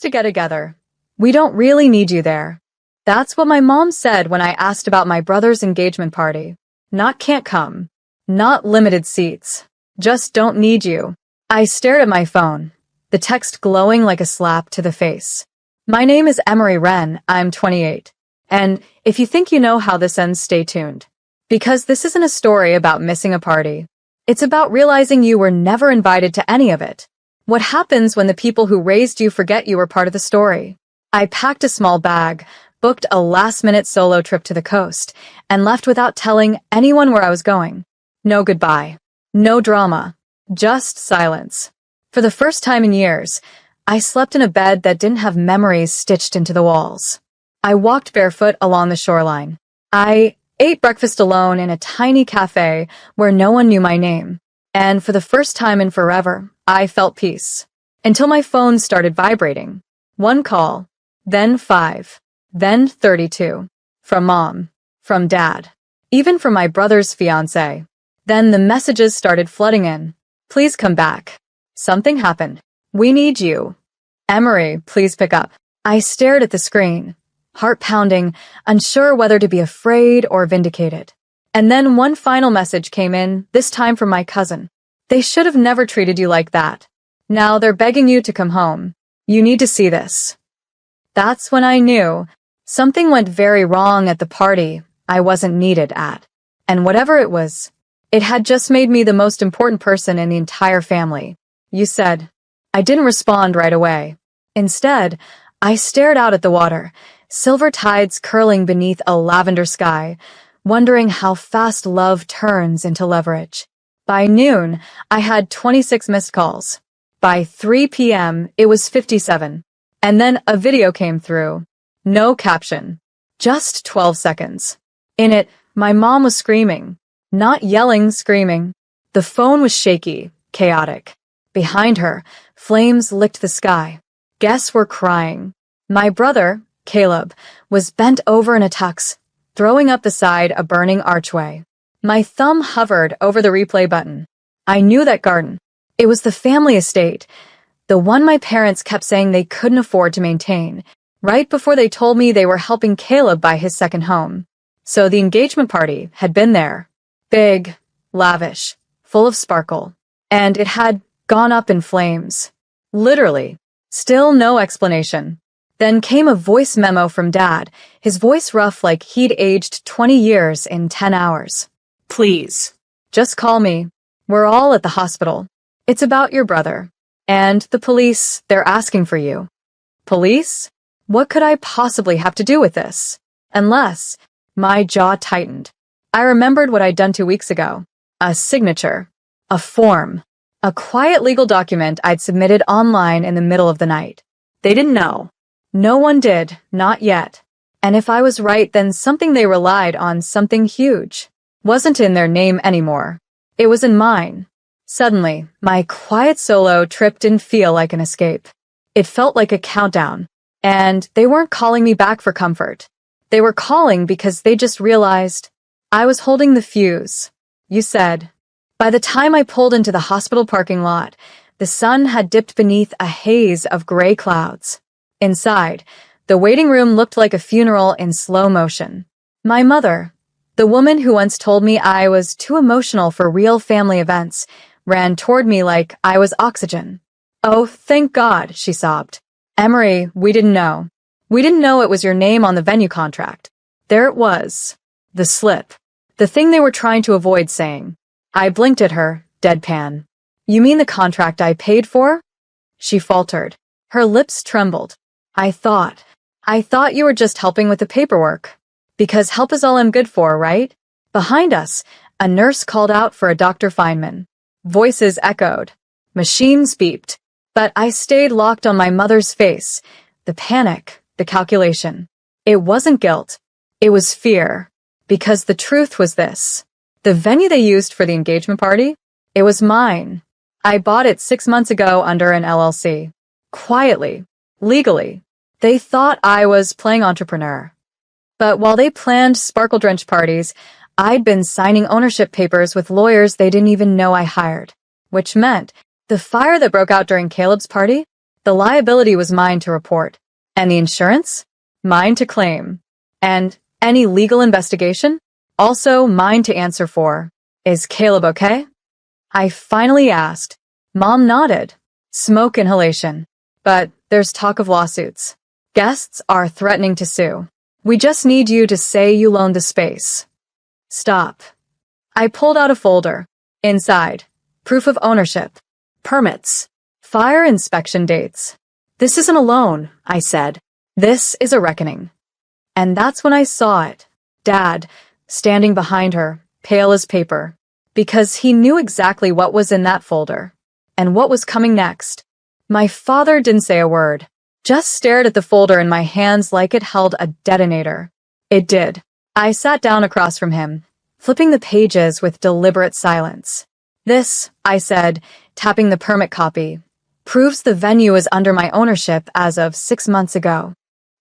to get together. We don't really need you there. That's what my mom said when I asked about my brother's engagement party. Not can't come. Not limited seats. Just don't need you. I stared at my phone, the text glowing like a slap to the face. My name is Emery Wren, I'm 28. And if you think you know how this ends, stay tuned. Because this isn't a story about missing a party. It's about realizing you were never invited to any of it. What happens when the people who raised you forget you were part of the story? I packed a small bag, booked a last-minute solo trip to the coast, and left without telling anyone where I was going. No goodbye. No drama. Just silence. For the first time in years, I slept in a bed that didn't have memories stitched into the walls. I walked barefoot along the shoreline. I ate breakfast alone in a tiny cafe where no one knew my name. And for the first time in forever, I felt peace. Until my phone started vibrating. One call, then 5, then 32. From Mom, from Dad, even from my brother's fiancé. Then the messages started flooding in. Please come back. Something happened. We need you. Emery, please pick up. I stared at the screen, heart pounding, unsure whether to be afraid or vindicated. And then one final message came in, this time from my cousin. They should have never treated you like that. Now they're begging you to come home. You need to see this. That's when I knew something went very wrong at the party I wasn't needed at. And whatever it was, it had just made me the most important person in the entire family. You said. I didn't respond right away. Instead, I stared out at the water, silver tides curling beneath a lavender sky, wondering how fast love turns into leverage. By noon, I had 26 missed calls. By 3 p.m., it was 57. And then a video came through. No caption. Just 12 seconds. In it, my mom was screaming. Not yelling, screaming. The phone was shaky, chaotic. Behind her, flames licked the sky. Guests were crying. My brother, Caleb, was bent over in a tux, throwing up beside a burning archway. My thumb hovered over the replay button. I knew that garden. It was the family estate, the one my parents kept saying they couldn't afford to maintain, right before they told me they were helping Caleb buy his second home. So the engagement party had been there. Big, lavish, full of sparkle. And it had gone up in flames. Literally. Still no explanation. Then came a voice memo from Dad, his voice rough like he'd aged 20 years in 10 hours. Please. Just call me. We're all at the hospital. It's about your brother. And the police, they're asking for you. Police? What could I possibly have to do with this? Unless, my jaw tightened. I remembered what I'd done 2 weeks ago. A signature. A form. A quiet legal document I'd submitted online in the middle of the night. They didn't know. No one did, not yet. And if I was right, then something they relied on, something huge, wasn't in their name anymore. It was in mine. Suddenly, my quiet solo trip didn't feel like an escape. It felt like a countdown. And they weren't calling me back for comfort. They were calling because they just realized I was holding the fuse. You said. By the time I pulled into the hospital parking lot, the sun had dipped beneath a haze of gray clouds. Inside, the waiting room looked like a funeral in slow motion. My mother, the woman who once told me I was too emotional for real family events, ran toward me like I was oxygen. Oh, thank God, she sobbed. Emery, we didn't know. We didn't know it was your name on the venue contract. There it was. The slip. The thing they were trying to avoid saying. I blinked at her, deadpan. You mean the contract I paid for? She faltered. Her lips trembled. I thought you were just helping with the paperwork. Because help is all I'm good for, right? Behind us, a nurse called out for a Dr. Feynman. Voices echoed. Machines beeped. But I stayed locked on my mother's face. The panic, the calculation. It wasn't guilt. It was fear. Because the truth was this. The venue they used for the engagement party? It was mine. I bought it 6 months ago under an LLC. Quietly. Legally. They thought I was playing entrepreneur. But while they planned sparkle-drenched parties, I'd been signing ownership papers with lawyers they didn't even know I hired. Which meant, the fire that broke out during Caleb's party? The liability was mine to report. And the insurance? Mine to claim. And any legal investigation? Also mine to answer for. Is Caleb okay? I finally asked. Mom nodded. Smoke inhalation. But there's talk of lawsuits. Guests are threatening to sue. We just need you to say you loaned the space. Stop. I pulled out a folder. Inside, proof of ownership, permits, fire inspection dates. This isn't a loan, I said. This is a reckoning. And that's when I saw it. Dad, standing behind her, pale as paper, because he knew exactly what was in that folder and what was coming next. My father didn't say a word, just stared at the folder in my hands like it held a detonator. It did. I sat down across from him, flipping the pages with deliberate silence. This, I said, tapping the permit copy, proves the venue is under my ownership as of 6 months ago.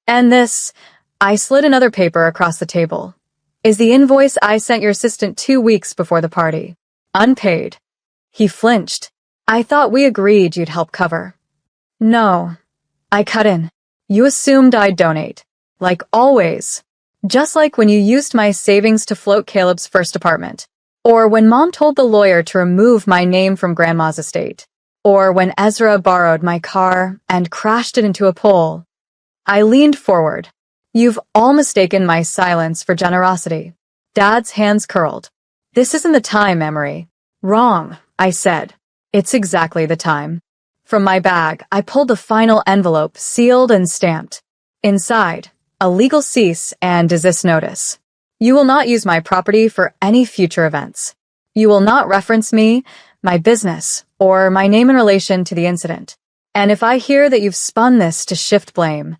And this, I slid another paper across the table, is the invoice I sent your assistant 2 weeks before the party. Unpaid. He flinched. I thought we agreed you'd help cover. No. I cut in. You assumed I'd donate. Like always. Just like when you used my savings to float Caleb's first apartment. Or when Mom told the lawyer to remove my name from Grandma's estate. Or when Ezra borrowed my car and crashed it into a pole. I leaned forward. You've all mistaken my silence for generosity. Dad's hands curled. This isn't the time, Emery. Wrong, I said. It's exactly the time. From my bag, I pulled the final envelope, sealed and stamped. Inside, a legal cease and desist notice. You will not use my property for any future events. You will not reference me, my business, or my name in relation to the incident. And if I hear that you've spun this to shift blame,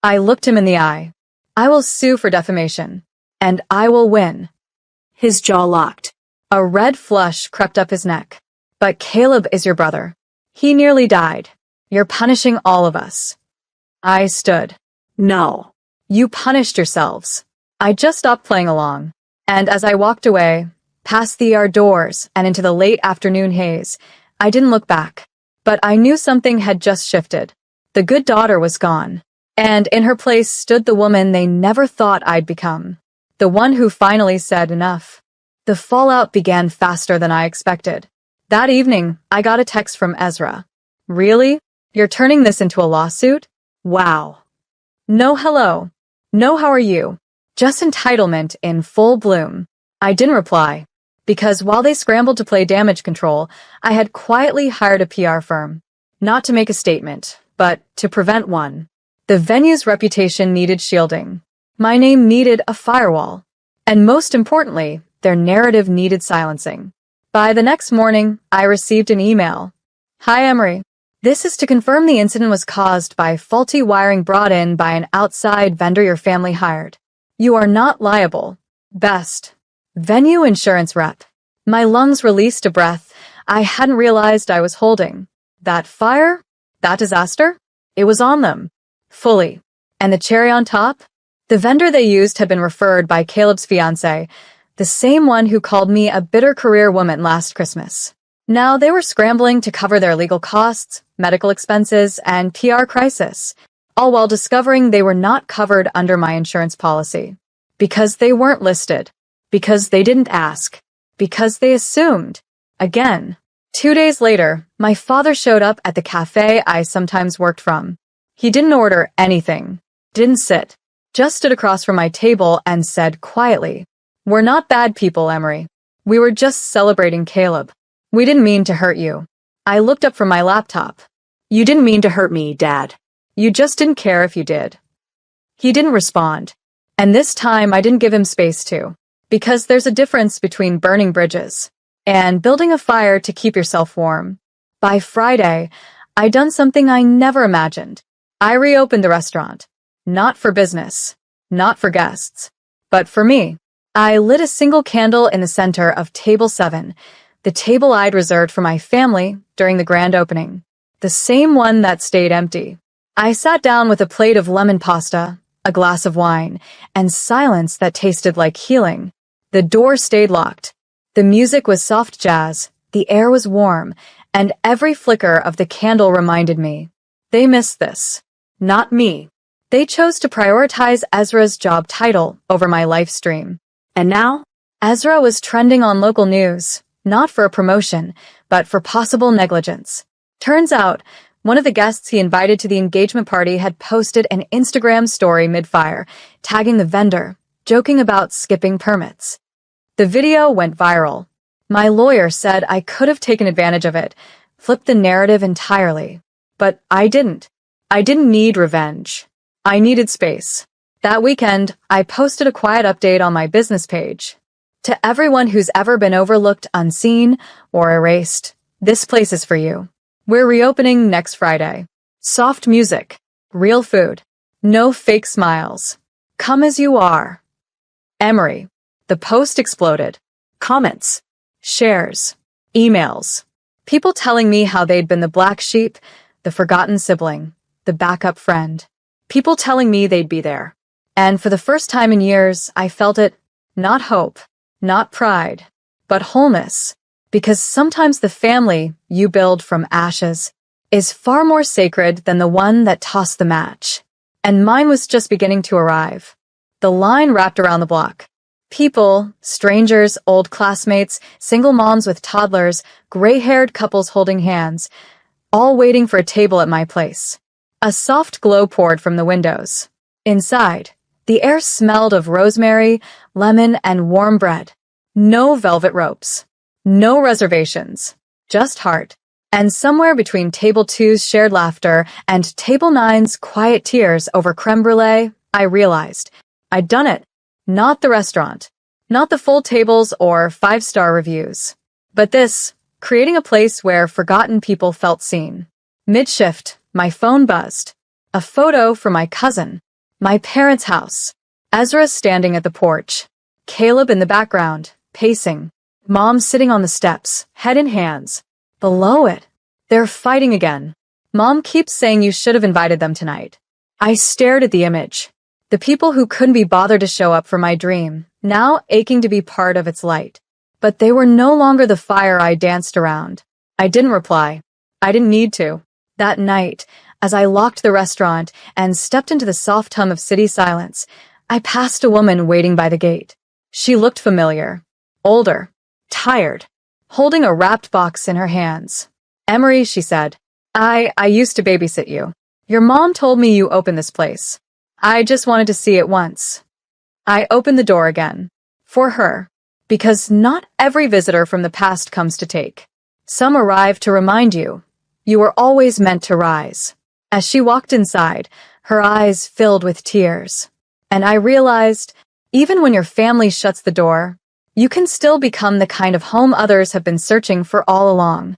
I looked him in the eye. I will sue for defamation, and I will win. His jaw locked. A red flush crept up his neck. But Caleb is your brother. He nearly died. You're punishing all of us. I stood. No. You punished yourselves. I just stopped playing along. And as I walked away, past the yard doors and into the late afternoon haze, I didn't look back. But I knew something had just shifted. The good daughter was gone. And in her place stood the woman they never thought I'd become. The one who finally said enough. The fallout began faster than I expected. That evening, I got a text from Ezra. Really? You're turning this into a lawsuit? Wow. No hello. No how are you? Just entitlement in full bloom. I didn't reply. Because while they scrambled to play damage control, I had quietly hired a PR firm. Not to make a statement, but to prevent one. The venue's reputation needed shielding. My name needed a firewall. And most importantly, their narrative needed silencing. By the next morning, I received an email. Hi, Emery. This is to confirm the incident was caused by faulty wiring brought in by an outside vendor your family hired. You are not liable. Best. Venue insurance rep. My lungs released a breath I hadn't realized I was holding. That fire? That disaster? It was on them. Fully. And the cherry on top? The vendor they used had been referred by Caleb's fiancé, the same one who called me a bitter career woman last Christmas. Now they were scrambling to cover their legal costs, medical expenses, and PR crisis, all while discovering they were not covered under my insurance policy. Because they weren't listed. Because they didn't ask. Because they assumed. Again. 2 days later, my father showed up at the cafe I sometimes worked from. He didn't order anything. Didn't sit. Just stood across from my table and said quietly, We're not bad people, Emery. We were just celebrating Caleb. We didn't mean to hurt you. I looked up from my laptop. You didn't mean to hurt me, Dad. You just didn't care if you did. He didn't respond. And this time I didn't give him space to. Because there's a difference between burning bridges and building a fire to keep yourself warm. By Friday, I'd done something I never imagined. I reopened the restaurant. Not for business. Not for guests. But for me. I lit a single candle in the center of Table 7, the table I'd reserved for my family during the grand opening. The same one that stayed empty. I sat down with a plate of lemon pasta, a glass of wine, and silence that tasted like healing. The door stayed locked. The music was soft jazz, the air was warm, and every flicker of the candle reminded me. They missed this. Not me. They chose to prioritize Ezra's job title over my live stream. And now, Ezra was trending on local news, not for a promotion, but for possible negligence. Turns out, one of the guests he invited to the engagement party had posted an Instagram story mid-fire, tagging the vendor, joking about skipping permits. The video went viral. My lawyer said I could have taken advantage of it, flipped the narrative entirely. But I didn't. I didn't need revenge. I needed space. That weekend, I posted a quiet update on my business page. To everyone who's ever been overlooked, unseen, or erased, this place is for you. We're reopening next Friday. Soft music, real food, no fake smiles. Come as you are. Emery. The post exploded. Comments, shares, emails. People telling me how they'd been the black sheep, the forgotten sibling, the backup friend. People telling me they'd be there. And for the first time in years, I felt it, not hope, not pride, but wholeness. Because sometimes the family you build from ashes is far more sacred than the one that tossed the match. And mine was just beginning to arrive. The line wrapped around the block. People, strangers, old classmates, single moms with toddlers, gray-haired couples holding hands, all waiting for a table at my place. A soft glow poured from the windows. Inside, the air smelled of rosemary, lemon, and warm bread. No velvet ropes. No reservations. Just heart. And somewhere between table two's shared laughter and table nine's quiet tears over creme brulee, I realized I'd done it. Not the restaurant. Not the full tables or five-star reviews. But this, creating a place where forgotten people felt seen. Mid-shift, my phone buzzed. A photo from my cousin. My parents' house. Ezra standing at the porch. Caleb in the background, pacing. Mom sitting on the steps, head in hands. Below it, they're fighting again. Mom keeps saying you should have invited them tonight. I stared at the image. The people who couldn't be bothered to show up for my dream, now aching to be part of its light. But they were no longer the fire I danced around. I didn't reply. I didn't need to. That night, as I locked the restaurant and stepped into the soft hum of city silence, I passed a woman waiting by the gate. She looked familiar. Older. Tired. Holding a wrapped box in her hands. Emery, she said. I used to babysit you. Your mom told me you opened this place. I just wanted to see it once. I opened the door again. For her. Because not every visitor from the past comes to take. Some arrive to remind you. You were always meant to rise. As she walked inside, her eyes filled with tears. And I realized, even when your family shuts the door, you can still become the kind of home others have been searching for all along.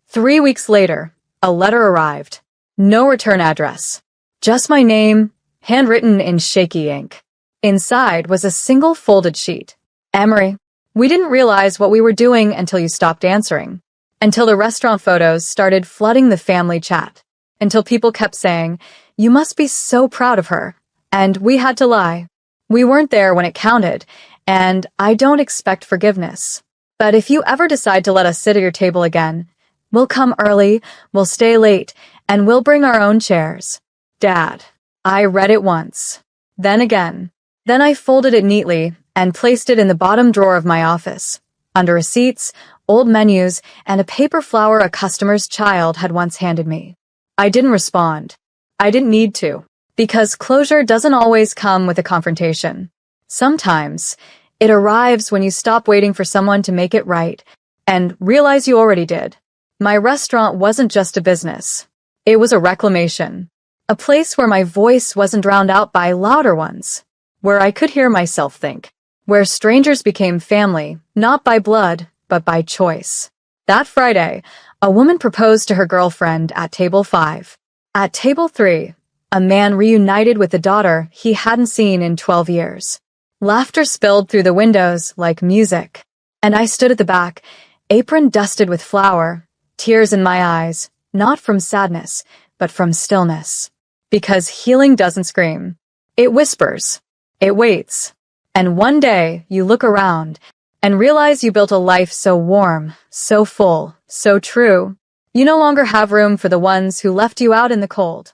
3 weeks later, a letter arrived. No return address. Just my name, handwritten in shaky ink. Inside was a single folded sheet. Emery, we didn't realize what we were doing until you stopped answering. Until the restaurant photos started flooding the family chat. Until people kept saying, you must be so proud of her. And we had to lie. We weren't there when it counted. And I don't expect forgiveness. But if you ever decide to let us sit at your table again, we'll come early, we'll stay late, and we'll bring our own chairs. Dad. I read it once. Then again. Then I folded it neatly and placed it in the bottom drawer of my office, under receipts, old menus, and a paper flower a customer's child had once handed me. I didn't respond. I didn't need to. Because closure doesn't always come with a confrontation. Sometimes, it arrives when you stop waiting for someone to make it right and realize you already did. My restaurant wasn't just a business. It was a reclamation. A place where my voice wasn't drowned out by louder ones. Where I could hear myself think. Where strangers became family, not by blood, but by choice. That Friday, a woman proposed to her girlfriend at table 5. At table 3, a man reunited with the daughter he hadn't seen in 12 years. Laughter spilled through the windows like music. And I stood at the back, apron dusted with flour, tears in my eyes, not from sadness, but from stillness. Because healing doesn't scream. It whispers. It waits. And one day, you look around and realize you built a life so warm, so full, so true. You no longer have room for the ones who left you out in the cold.